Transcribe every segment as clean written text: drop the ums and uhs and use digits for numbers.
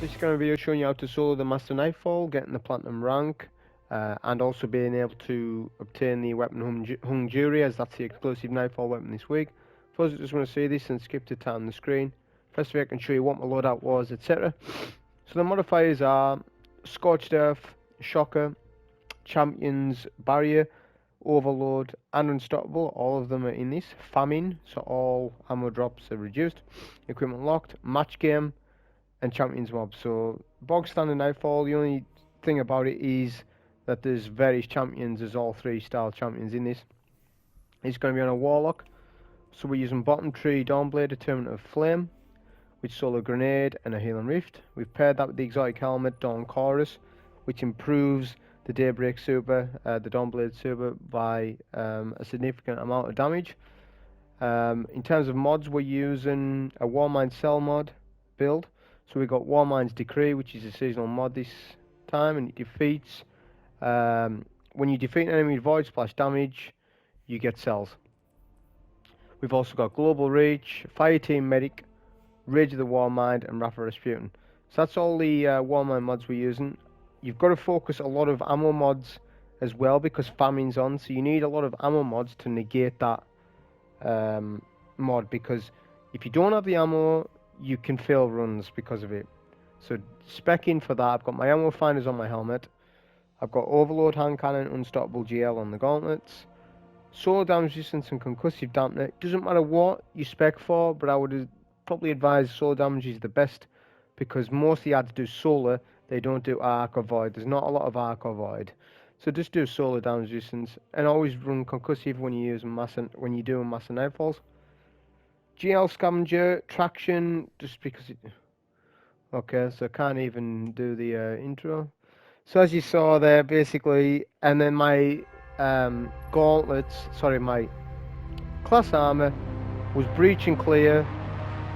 This is going to be showing you how to solo the Master Nightfall, getting the Platinum rank, and also being able to obtain the weapon Hung Jury, as that's the exclusive Nightfall weapon this week. For those that just want to see this and skip to time on the screen, first of all I can show you what my loadout was, etc. So the modifiers are Scorched Earth, Shocker, Champions, Barrier, Overload, and Unstoppable. All of them are in this. Famine, so all ammo drops are reduced. Equipment locked, Match Game, and Champions Mob. So bog standard Nightfall, the only thing about it is that there's various champions. There's all 3 style champions in this. It's going to be on a Warlock, so we're using Bottom Tree, Dawnblade, Attunement of Flame, with Solar Grenade and a Healing Rift. We've paired that with the exotic helmet Dawn Chorus, which improves the Daybreak Super, the Dawnblade Super, by a significant amount of damage. In terms of mods, we're using a Warmind Cell mod build. So we've got Warmind's Decree, which is a seasonal mod this time, and it defeats, when you defeat an enemy with Void Splash damage, you get cells. We've also got Global Reach, Fireteam Medic, Rage of the Warmind, and Wrath of Rasputin. So that's all the Warmind mods we're using. You've got to focus a lot of ammo mods as well, because Famine's on, so you need a lot of ammo mods to negate that mod, because if you don't have the ammo, you can fail runs because of it. So spec in for that. I've got my ammo finders on my helmet. I've got Overload Hand Cannon, Unstoppable GL on the gauntlets. Solar Damage Resistance and Concussive Dampener. It doesn't matter what you spec for, but I would probably advise Solar Damage is the best, because most of the ads do Solar. They don't do Arc or Void. There's not a lot of Arc or Void. So just do Solar Damage Resistance, and always run Concussive when you're doing Master Nightfalls. GL Scavenger, Traction, just because it... Okay, so I can't even do the intro. So as you saw there, basically, and then my my class armor was Breach and Clear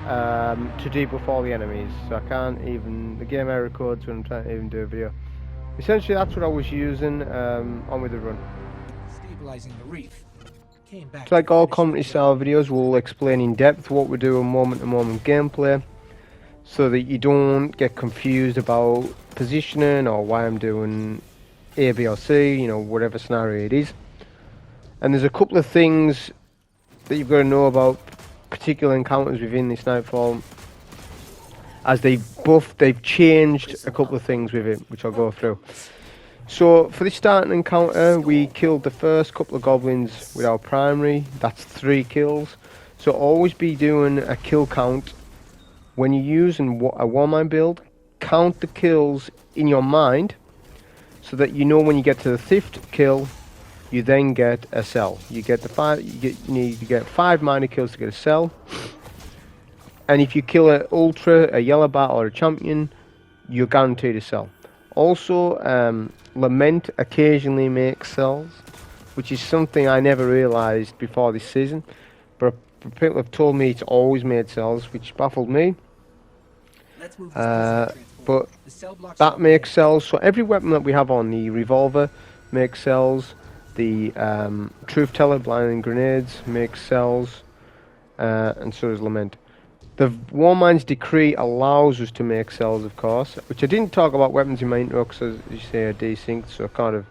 to debuff all the enemies. So I can't even... The game error codes when I'm trying to even do a video. Essentially, that's what I was using on with the run. Stabilizing the reef. It's like all commentary style videos, we'll explain in depth what we do in moment to moment gameplay, so that you don't get confused about positioning or why I'm doing A, B or C, you know, whatever scenario it is. And there's a couple of things that you've got to know about particular encounters within this Nightfall, as they've changed a couple of things with it, which I'll go through. So for this starting encounter, we killed the first couple of goblins with our primary. That's 3 kills. So always be doing a kill count when you're using a Warmind build. Count the kills in your mind, so that you know when you get to the 5th kill, you then get a cell. You get the you need to get 5 minor kills to get a cell. And if you kill an ultra, a yellow bat, or a champion, you're guaranteed a cell. Also, Lament occasionally makes cells, which is something I never realised before this season, but people have told me it's always made cells, which baffled me. But that makes cells, so every weapon that we have on, the Revolver makes cells, the Truthteller, Blinding Grenades, makes cells, and so does Lament. The Warmind's Decree allows us to make cells, of course, which I didn't talk about weapons in my intro, because as you say, I desynced, so I kind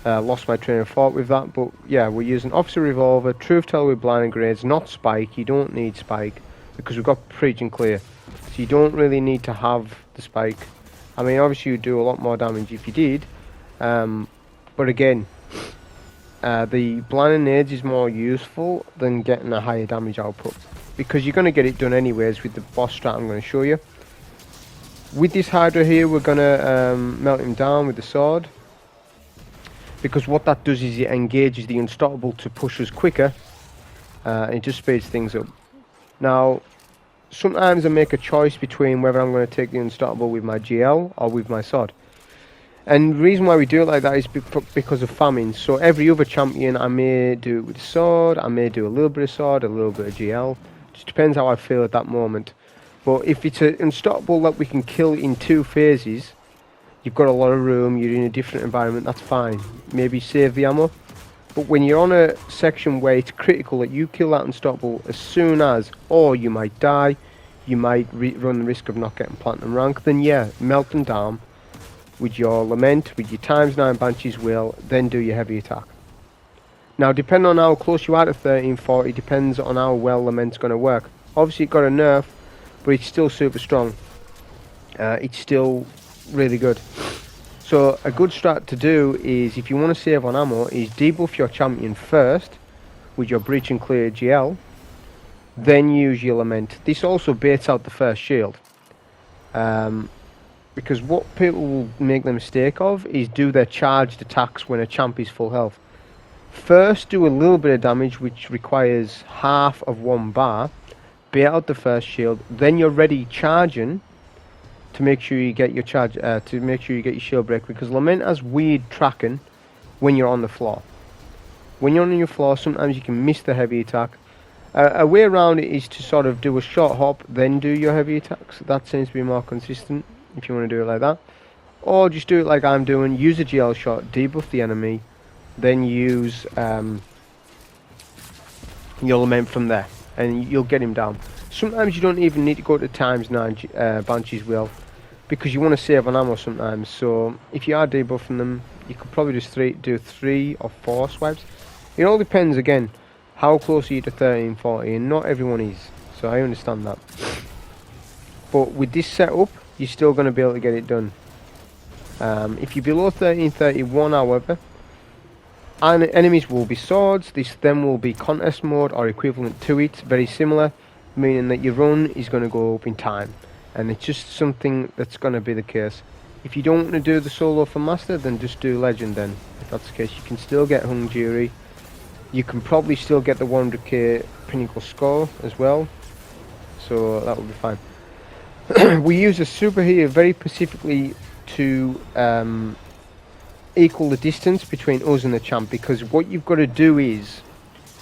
of lost my train of thought with that. But yeah, we're using Officer Revolver, Truthteller with Blinding Grenades, not Spike. You don't need Spike, because we've got Preach and Clear, so you don't really need to have the Spike. I mean, obviously you'd do a lot more damage if you did, but again, the Blinding Nades is more useful than getting a higher damage output, because you're going to get it done anyways with the boss strat I'm going to show you. With this Hydra here, we're going to melt him down with the sword, because what that does is it engages the Unstoppable to push us quicker, and it just speeds things up. Now, sometimes I make a choice between whether I'm going to take the Unstoppable with my GL or with my sword. And the reason why we do it like that is because of famine. So every other champion, I may do it with the sword, I may do a little bit of sword, a little bit of GL. Just depends how I feel at that moment. But if it's an Unstoppable that we can kill in 2 phases, you've got a lot of room, you're in a different environment, that's fine. Maybe save the ammo. But when you're on a section where it's critical that you kill that Unstoppable as soon as, or you might die, you might run the risk of not getting platinum rank, then yeah, melt them down with your Lament, with your ×9 Banshee's Will, then do your heavy attack. Now, depending on how close you are to 1340, depends on how well Lament's going to work. Obviously, it got a nerf, but it's still super strong. It's still really good. So, a good strat to do is, if you want to save on ammo, is debuff your champion first with your Breach and Clear GL, then use your Lament. This also baits out the first shield. Because what people will make the mistake of is do their charged attacks when a champ is full health. First, do a little bit of damage, which requires half of 1 bar. Bait out the first shield. Then you're ready charging to make sure you get your charge. To make sure you get your shield break, because Lament has weird tracking when you're on the floor. When you're on your floor, sometimes you can miss the heavy attack. A way around it is to sort of do a short hop, then do your heavy attacks. That seems to be more consistent if you want to do it like that. Or just do it like I'm doing. Use a GL shot, debuff the enemy, then use your Lament from there, and you'll get him down. Sometimes you don't even need to go to ×9 Banshee's Will, because you want to save on ammo sometimes. So if you are debuffing them, you could probably just do 3 or 4 swipes. It all depends, again, how close are you to 1340, and not everyone is, so I understand that. But with this setup, you're still going to be able to get it done. If you're below 1331, however, enemies will be swords. This then will be contest mode or equivalent to it, very similar, meaning that your run is going to go up in time, and it's just something that's going to be the case. If you don't want to do the solo for master, then just do legend then. If that's the case, you can still get hung jury. You can probably still get the 100k Pinnacle Score as well, so that will be fine. We use a super here very specifically to equal the distance between us and the champ, because what you've got to do is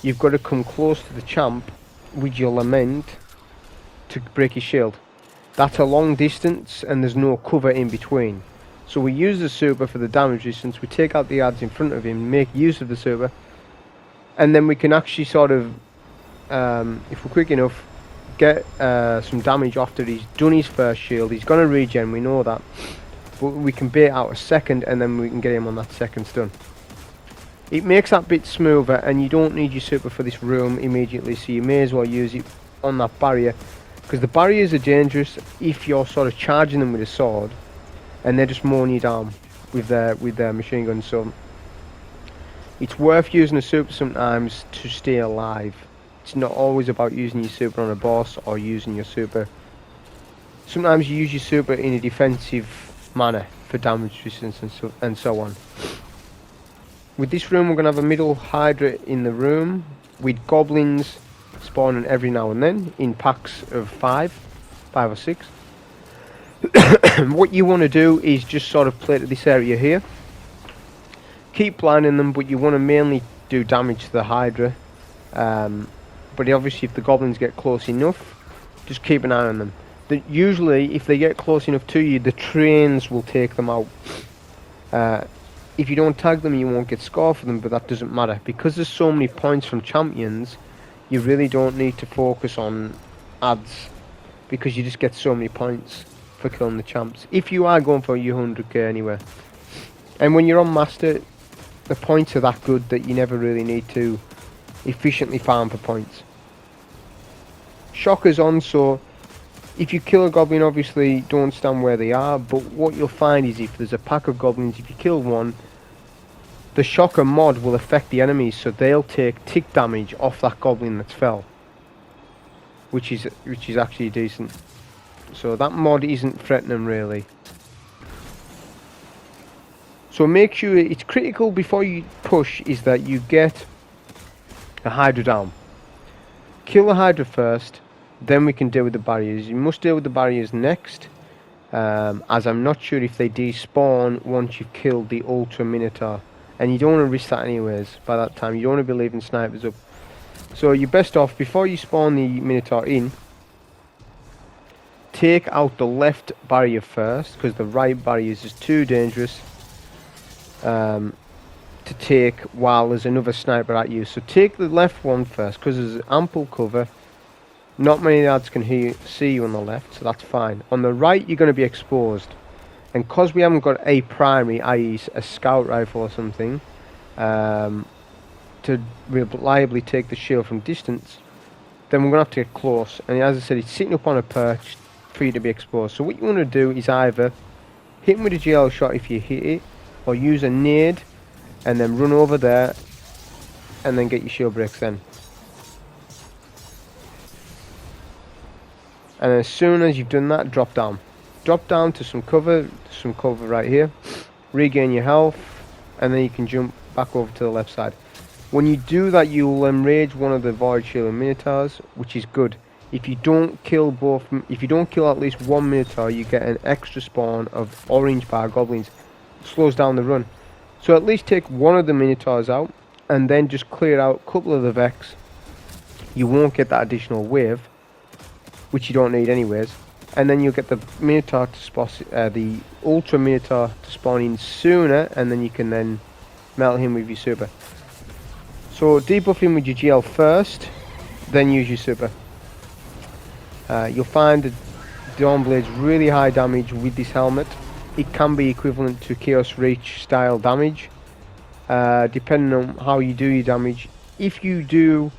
you've got to come close to the champ with your Lament to break his shield. That's a long distance and there's no cover in between, so we use the super for the damage distance. We take out the adds in front of him, make use of the super, and then we can actually sort of, if we're quick enough, get some damage after he's done his first shield. He's going to regen, we know that, but we can bait out a second and then we can get him on that second stun. It makes that bit smoother, and you don't need your super for this room immediately, so you may as well use it on that barrier, because the barriers are dangerous if you're sort of charging them with a sword and they're just mowing you down with their machine guns. So it's worth using a super sometimes to stay alive. It's not always about using your super on a boss or using your super. Sometimes you use your super in a defensive manner for damage resistance and so on. With this room, we're going to have a middle Hydra in the room with goblins spawning every now and then in packs of 5 or 6. What you want to do is just sort of play to this area here. Keep blinding them, but you want to mainly do damage to the Hydra. But obviously if the goblins get close enough, just keep an eye on them. Usually if they get close enough to you, the trains will take them out. If you don't tag them, you won't get score for them, but that doesn't matter. Because there's so many points from champions, you really don't need to focus on adds, because you just get so many points for killing the champs, if you are going for your 100k anyway. And when you're on master, the points are that good that you never really need to efficiently farm for points. Shocker's on, so if you kill a goblin, obviously don't stand where they are, but what you'll find is if there's a pack of goblins, if you kill one, the shocker mod will affect the enemies, so they'll take tick damage off that goblin that's fell, which is actually decent. So that mod isn't threatening really. So make sure it's critical before you push is that you get a Hydra down. Kill the Hydra first, then we can deal with the barriers. You must deal with the barriers next, as I'm not sure if they despawn once you've killed the Ultra Minotaur, and you don't want to risk that anyways. By that time you don't want to be leaving snipers up, so you're best off, before you spawn the Minotaur in, take out the left barrier first, because the right barrier is just too dangerous to take while there's another sniper at you. So take the left one first, because there's ample cover, Not many lads can see you on the left, so that's fine. On the right, you're going to be exposed. And because we haven't got a primary, i.e. a scout rifle or something, to reliably take the shield from distance, then we're going to have to get close. And as I said, it's sitting up on a perch for you to be exposed. So what you want to do is either hit him with a GL shot if you hit it, or use a nade and then run over there and then get your shield breaks then. And as soon as you've done that, drop down. Drop down to some cover right here. Regain your health, and then you can jump back over to the left side. When you do that, you will enrage one of the Void Shield and Minotaurs, which is good. If you don't kill at least one Minotaur, you get an extra spawn of orange bar goblins. It slows down the run. So at least take one of the Minotaurs out, and then just clear out a couple of the Vex. You won't get that additional wave, which you don't need anyways, and then you'll get the Minotaur to spawn, the Ultra Minotaur to spawn in sooner, and then you can then melt him with your super. So debuff him with your GL first, then use your super. You'll find that Dawnblade's really high damage with this helmet. It can be equivalent to Chaos Reach style damage, depending on how you do your damage. If you do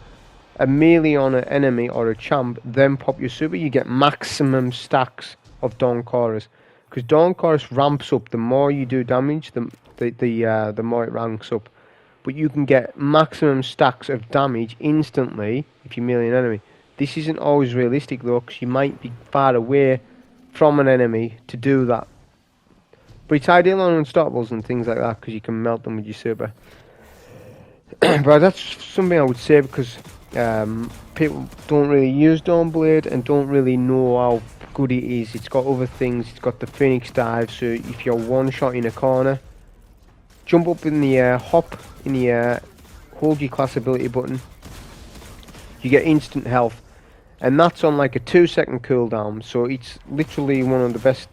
a melee on an enemy or a champ, then pop your super, you get maximum stacks of Dawn Chorus. Because Dawn Chorus ramps up the more you do damage, the more it ranks up. But you can get maximum stacks of damage instantly if you melee an enemy. This isn't always realistic though, because you might be far away from an enemy to do that. But it's ideal on unstoppables and things like that, because you can melt them with your super. But that's something I would say, because people don't really use Dawnblade and don't really know how good it is. It's got other things. It's got the Phoenix Dive, so if you're one shot in a corner, jump up in the air, hop in the air, hold your class ability button, you get instant health, and that's on like a 2-second cooldown. So it's literally one of the best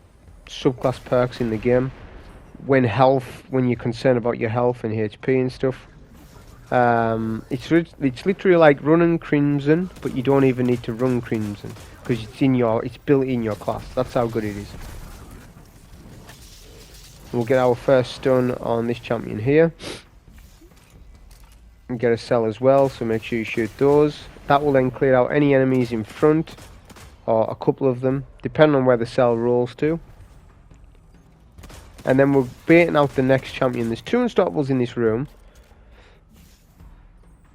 subclass perks in the game when you're concerned about your health and HP and stuff. It's literally like running Crimson, but you don't even need to run Crimson because it's built in your class. That's how good it is. We'll get our first stun on this champion here and get a cell as well, so make sure you shoot those. That will then clear out any enemies in front, or a couple of them, depending on where the cell rolls to. And then we're baiting out the next champion. There's 2 unstoppables in this room,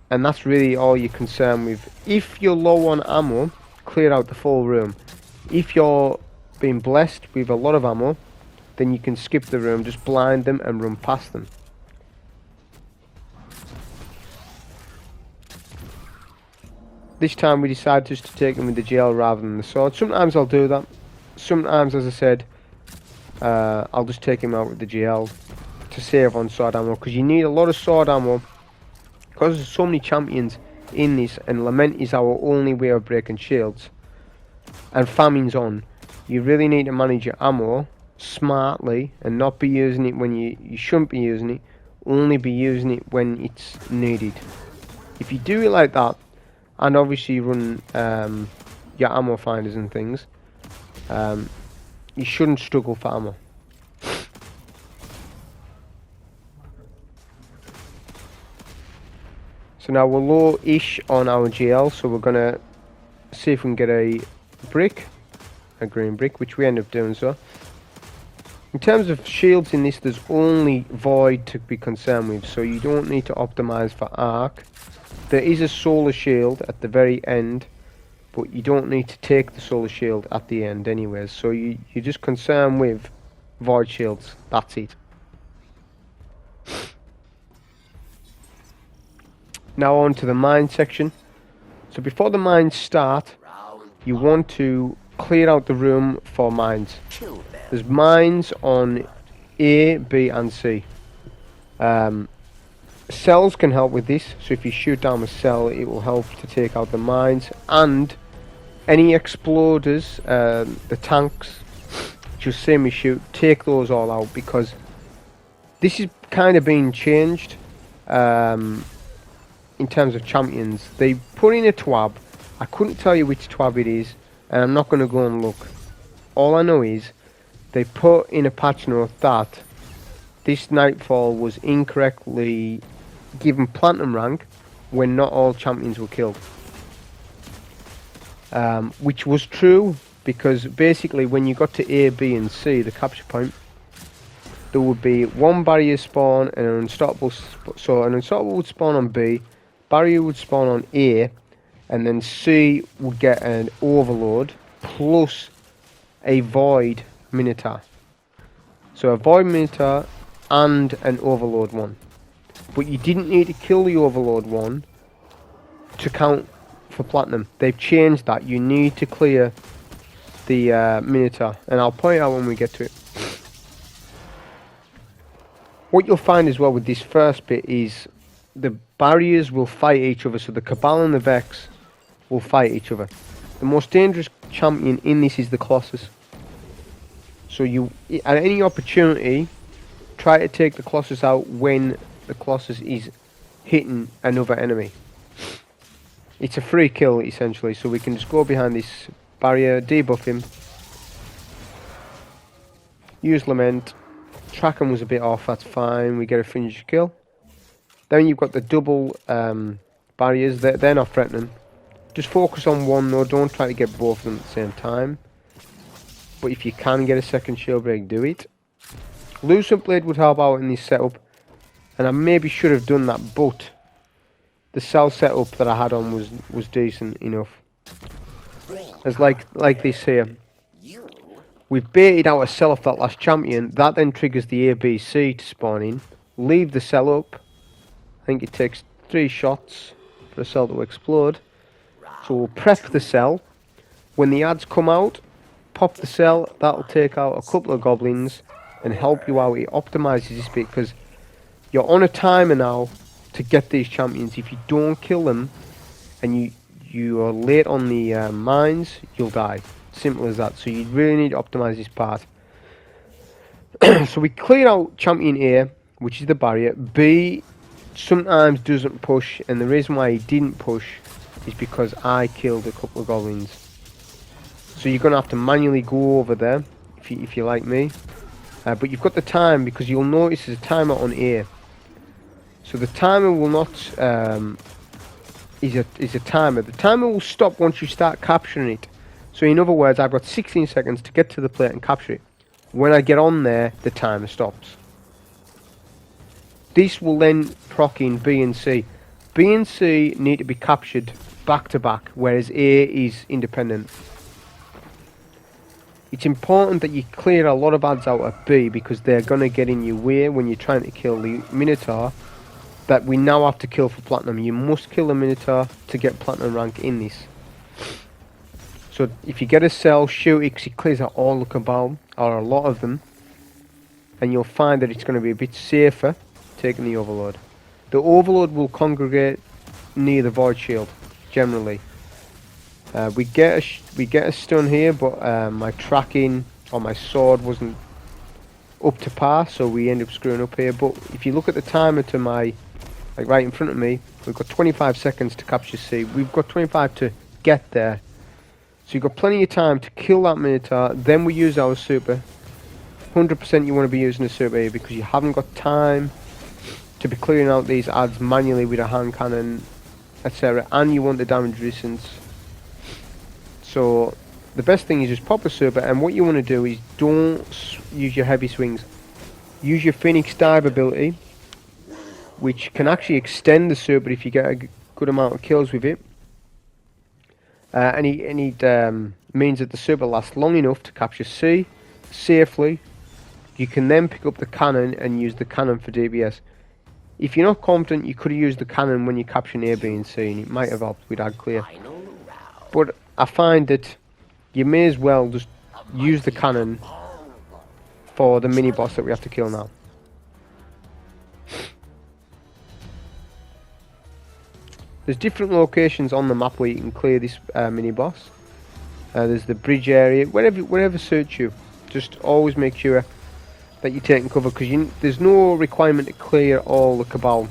and that's really all you're concerned with. If you're low on ammo, clear out the full room. If you're being blessed with a lot of ammo, then you can skip the room, just blind them and run past them. This time we decided just to take them with the GL rather than the sword. Sometimes I'll do that. Sometimes, as I said, I'll just take him out with the GL to save on sword ammo, because you need a lot of sword ammo. Because there's so many champions in this, and Lament is our only way of breaking shields, and Famine's on, you really need to manage your ammo smartly and not be using it when you shouldn't be using it. Only be using it when it's needed. If you do it like that, and obviously run your ammo finders and things, you shouldn't struggle for ammo. So now we're low-ish on our GL, so we're gonna see if we can get a green brick, which we end up doing so. In terms of shields in this, there's only Void to be concerned with, so you don't need to optimize for Arc. There is a solar shield at the very end, but you don't need to take the solar shield at the end anyways, so you're just concerned with Void shields, that's it. Now on to the mine section. So before the mines start, you want to clear out the room for mines. There's mines on A, B and C. Cells can help with this, so if you shoot down a cell it will help to take out the mines, and any exploders, the tanks, just same as shoot, take those all out, because this is kind of being changed in terms of champions. They put in a TWAB I couldn't tell you which twab it is, and I'm not going to go and look. All I know is they put in a patch note that this Nightfall was incorrectly given Platinum rank when not all champions were killed. Which was true, because basically when you got to A, B and C, the capture point, there would be one barrier spawn and an unstoppable. So an unstoppable would spawn on B, barrier would spawn on A, and then C would get an overload plus a void minotaur. So a void minotaur and an overload one. But you didn't need to kill the overload one to count for platinum. They've changed that. You need to clear the minotaur, and I'll point out when we get to it. What you'll find as well with this first bit is the barriers will fight each other, so the Cabal and the Vex will fight each other. The most dangerous champion in this is the Colossus. So you, at any opportunity, try to take the Colossus out when the Colossus is hitting another enemy. It's a free kill essentially, so we can just go behind this barrier, debuff him, use Lament. Tracking was a bit off, that's fine, we get a finish kill. Then you've got the double barriers, they're not threatening. Just focus on one though, don't try to get both of them at the same time. But if you can get a second shield break, do it. Lucent Blade would help out in this setup, and I maybe should have done that, but the cell setup that I had on was decent enough. It's like this here. We've baited out a cell off that last champion. That then triggers the ABC to spawn in. Leave the cell up. I think it takes 3 shots for a cell to explode. So we'll prep the cell. When the ads come out, pop the cell. That'll take out a couple of goblins and help you out. It optimises this bit because you're on a timer now to get these champions. If you don't kill them and you are late on the mines, you'll die. Simple as that. So you really need to optimize this part. So we cleared out champion A, which is the barrier. B sometimes doesn't push, and the reason why he didn't push is because I killed a couple of goblins. So you're gonna have to manually go over there if you're like me. But you've got the time, because you'll notice there's a timer on A. So the timer will not is a timer. The timer will stop once you start capturing it. So in other words, I've got 16 seconds to get to the plate and capture it. When I get on there, the timer stops. This will then proc in B and C. B and C need to be captured back to back, whereas A is independent. It's important that you clear a lot of ads out at B, because they're going to get in your way when you're trying to kill the Minotaur that we now have to kill for platinum. You must kill the Minotaur to get platinum rank in this. So if you get a cell, shoot it, because it clears out all the Cabal, or a lot of them, and you'll find that it's going to be a bit safer taking the Overload. The Overload will congregate near the Void Shield, generally. We get a stun here, but my tracking on my sword wasn't up to par, so we end up screwing up here. But if you look at the timer to my, like right in front of me, we've got 25 seconds to capture C. We've got 25 to get there. So you've got plenty of time to kill that Minotaur, then we use our super. 100% you want to be using a super here, because you haven't got time to be clearing out these ads manually with a hand cannon, etc. And you want the damage resistance. So the best thing is just pop a super, and what you want to do is don't use your heavy swings. Use your Phoenix Dive ability, which can actually extend the super if you get a good amount of kills with it. And it means that the super lasts long enough to capture C safely. You can then pick up the cannon and use the cannon for DPS. If you're not confident, you could have used the cannon when you're capturing A, B and C, and it might have helped with ad clear. But I find that you may as well just use the cannon for the mini boss that we have to kill now. There's different locations on the map where you can clear this mini boss. There's the bridge area, wherever suits you. Just always make sure that you're taking cover, because there's no requirement to clear all the Cabal.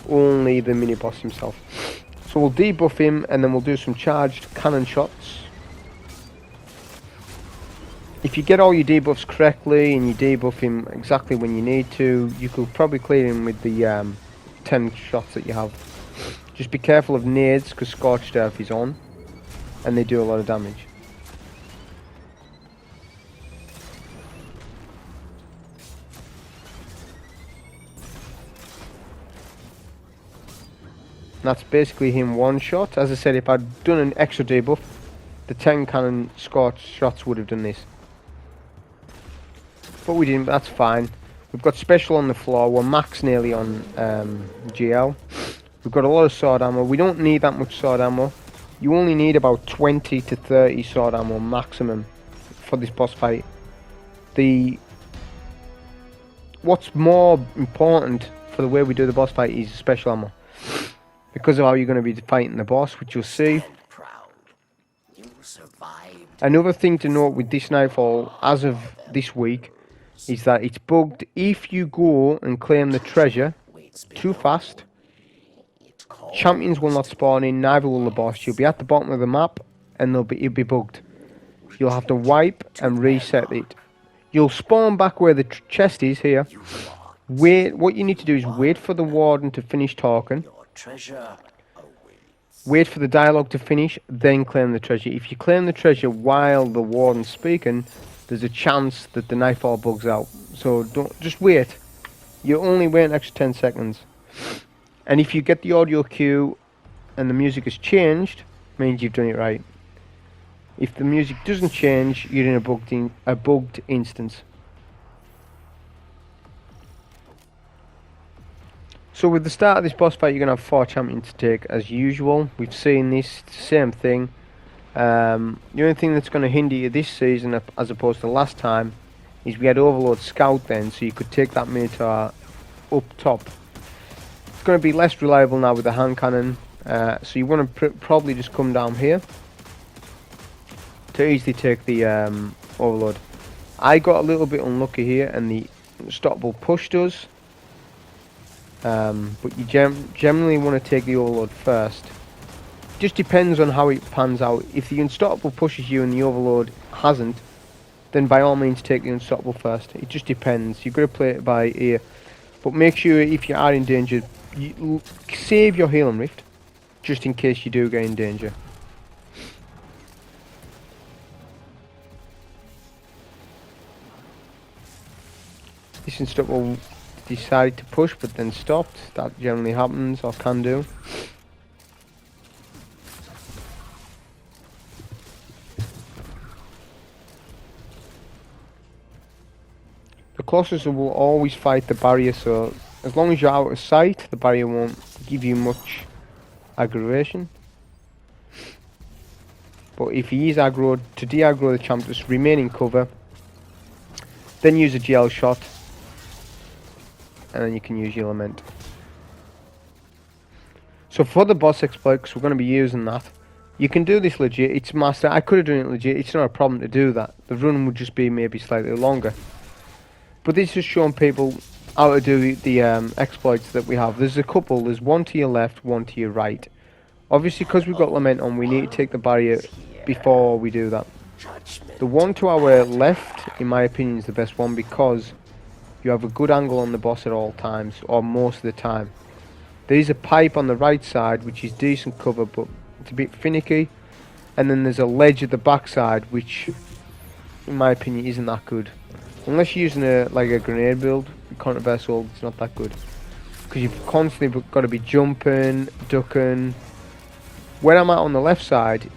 Only the mini boss himself. So we'll debuff him and then we'll do some charged cannon shots. If you get all your debuffs correctly and you debuff him exactly when you need to, you could probably clear him with the 10 shots that you have. Just be careful of nades because Scorched Earth is on and they do a lot of damage. That's basically him one shot. As I said, if I'd done an extra debuff, the 10 cannon scorched shots would have done this. But we didn't, but that's fine. We've got special on the floor, we're max nearly on GL. We've got a lot of sword ammo, we don't need that much sword ammo. You only need about 20 to 30 sword ammo maximum for this boss fight. What's more important for the way we do the boss fight is special ammo. Because of how you're going to be fighting the boss, which you'll see. Another thing to note with this Nightfall, as of this week, is that it's bugged. If you go and claim the treasure too fast, champions will not spawn in, neither will the boss. You'll be at the bottom of the map, and it'll be bugged. You'll have to wipe and reset it. You'll spawn back where the chest is here. Wait. What you need to do is wait for the Warden to finish talking. Wait for the dialogue to finish, then claim the treasure. If you claim the treasure while the Warden's speaking, there's a chance that the Nightfall bugs out. So just wait. You only wait an extra 10 seconds. And if you get the audio cue and the music has changed, means you've done it right. If the music doesn't change, you're in a bugged instance. So with the start of this boss fight, you're going to have 4 champions to take as usual. We've seen this, it's the same thing. The only thing that's going to hinder you this season as opposed to last time is we had Overload Scout then, so you could take that minotaur up top. It's going to be less reliable now with the hand cannon, so you want to probably just come down here to easily take the Overload. I got a little bit unlucky here and the unstoppable pushed us. But you generally want to take the Overload first. Just depends on how it pans out. If the Unstoppable pushes you and the Overload hasn't, then by all means take the Unstoppable first. It just depends. You've got to play it by ear. But make sure if you are in danger, you save your Heal and Rift, just in case you do get in danger. This Unstoppable decided to push but then stopped. That generally happens, or can do. The closest will always fight the barrier, so as long as you're out of sight, the barrier won't give you much aggravation. But if he is aggroed, to de-aggro the champ, just remain in cover, then use a GL shot, and then you can use your Lament. So for the boss exploits, we're going to be using that. You can do this legit, it's master. I could have done it legit, it's not a problem to do that. The run would just be maybe slightly longer. But this is showing people how to do the exploits that we have. There's a couple, there's one to your left, one to your right. Obviously because we've got Lament on, we need to take the barrier before we do that. The one to our left, in my opinion, is the best one because you have a good angle on the boss at all times, or most of the time. There is a pipe on the right side which is decent cover, but it's a bit finicky. And then there's a ledge at the back side which, in my opinion, isn't that good. Unless you're using a grenade build, controversial, it's not that good. Because you've constantly got to be jumping, ducking. When I'm out on the left side,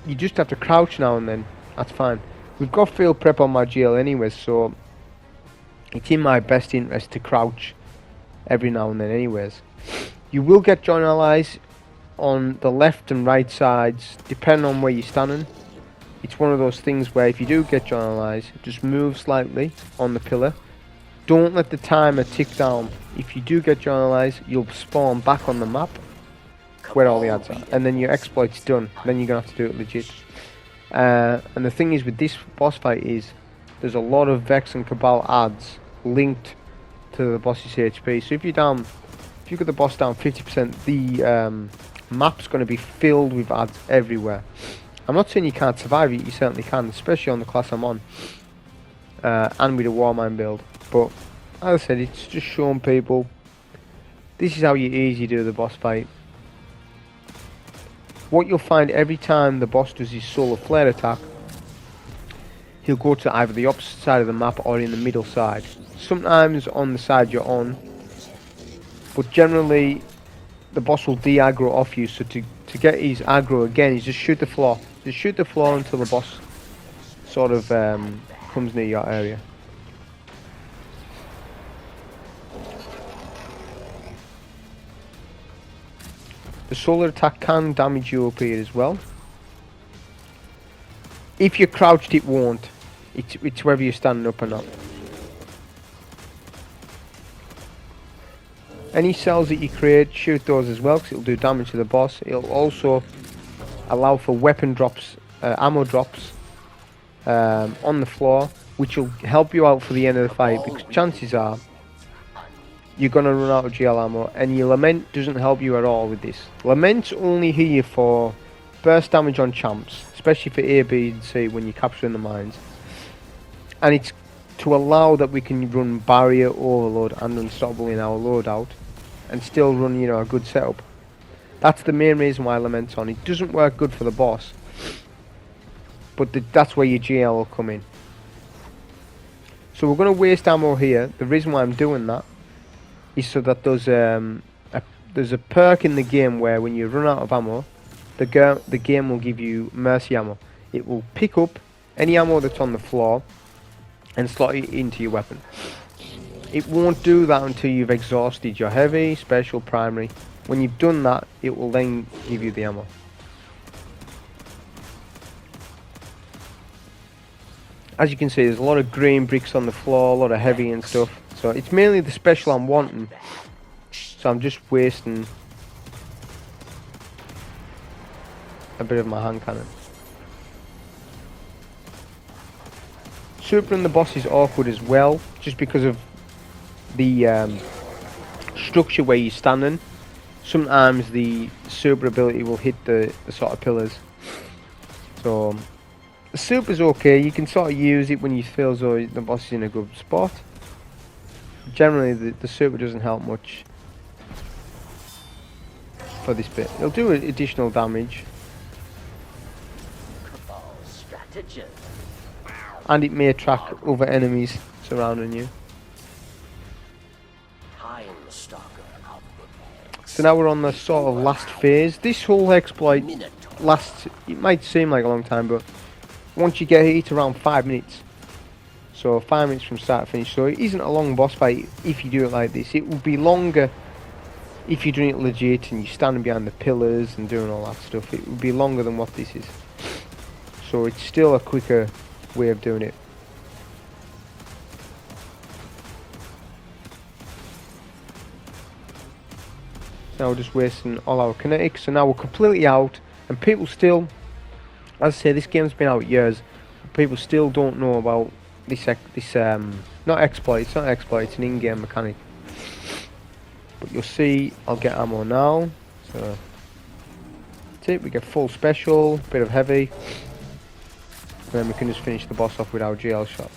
you just have to crouch now and then. That's fine. We've got field prep on my GL anyway, so it's in my best interest to crouch every now and then anyways. You will get joint allies on the left and right sides, depending on where you're standing. It's one of those things where if you do get joint allies, just move slightly on the pillar. Don't let the timer tick down. If you do get joint allies, you'll spawn back on the map where all the ads are, and then your exploit's done. Then you're going to have to do it legit. And the thing is with this boss fight is there's a lot of Vex and Cabal ads linked to the boss's HP. So if you've got the boss down 50%, the map's going to be filled with ads everywhere. I'm not saying you can't survive it, you certainly can, especially on the class I'm on. And with a Warmind build. But, as I said, it's just showing people this is how you easily do the boss fight. What you'll find every time the boss does his solar flare attack, he'll go to either the opposite side of the map or in the middle side. Sometimes on the side you're on, but generally the boss will de-aggro off you, so to get his aggro again, is just shoot the floor. Just shoot the floor until the boss sort of comes near your area. The solar attack can damage you up here as well. If you're crouched, it won't. It's whether you're standing up or not. Any cells that you create, shoot those as well, because it'll do damage to the boss. It'll also allow for weapon drops, ammo drops on the floor, which will help you out for the end of the fight, because chances are you're going to run out of GL ammo, and your Lament doesn't help you at all with this. Lament's only here for burst damage on champs, especially for A, B and C when you're capturing the mines. And it's to allow that we can run Barrier, Overload and Unstoppable in our loadout, and still run, you know, a good setup. That's the main reason why Lament's on. It doesn't work good for the boss, but that's where your GL will come in. So we're going to waste ammo here. The reason why I'm doing that is so that there's a perk in the game where when you run out of ammo, the game will give you mercy ammo. It will pick up any ammo that's on the floor and slot it into your weapon. It won't do that until you've exhausted your heavy, special, primary. When you've done that, it will then give you the ammo. As you can see, there's a lot of green bricks on the floor, a lot of heavy and stuff. So it's mainly the special I'm wanting. So I'm just wasting a bit of my hand cannon. Supering the boss is awkward as well, just because of the structure where you're standing. Sometimes the super ability will hit the sort of pillars. So the super's okay, you can sort of use it when you feel as though the boss is in a good spot. Generally the super doesn't help much for this bit. It'll do additional damage. And it may attract other enemies surrounding you. So now we're on the sort of last phase. This whole exploit lasts, it might seem like a long time, but once you get here, it's around 5 minutes. So 5 minutes from start to finish. So it isn't a long boss fight if you do it like this. It will be longer if you're doing it legit and you're standing behind the pillars and doing all that stuff. It will be longer than what this is. So it's still a quicker way of doing it. Now we're just wasting all our kinetics, so now we're completely out, and people still, as I say, this game's been out years, people still don't know about this not exploit, it's not an exploit, it's an in-game mechanic. But you'll see, I'll get ammo now, so that's it, we get full special, bit of heavy, and then we can just finish the boss off with our GL shots.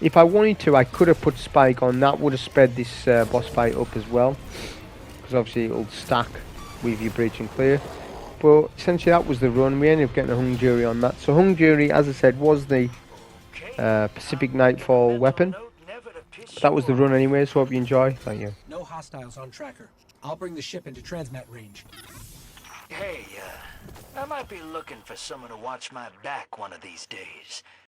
If I wanted to, I could have put Spike on. That would have sped this boss fight up as well, because obviously it'll stack with your breach and clear. But essentially that was the run. We ended up getting a Hung Jury on that. So Hung Jury, as I said, was the Pacific Nightfall weapon. That was the run anyway, so hope you enjoy. Thank you. No hostiles on tracker. I'll bring the ship into transmat range. Hey, I might be looking for someone to watch my back one of these days.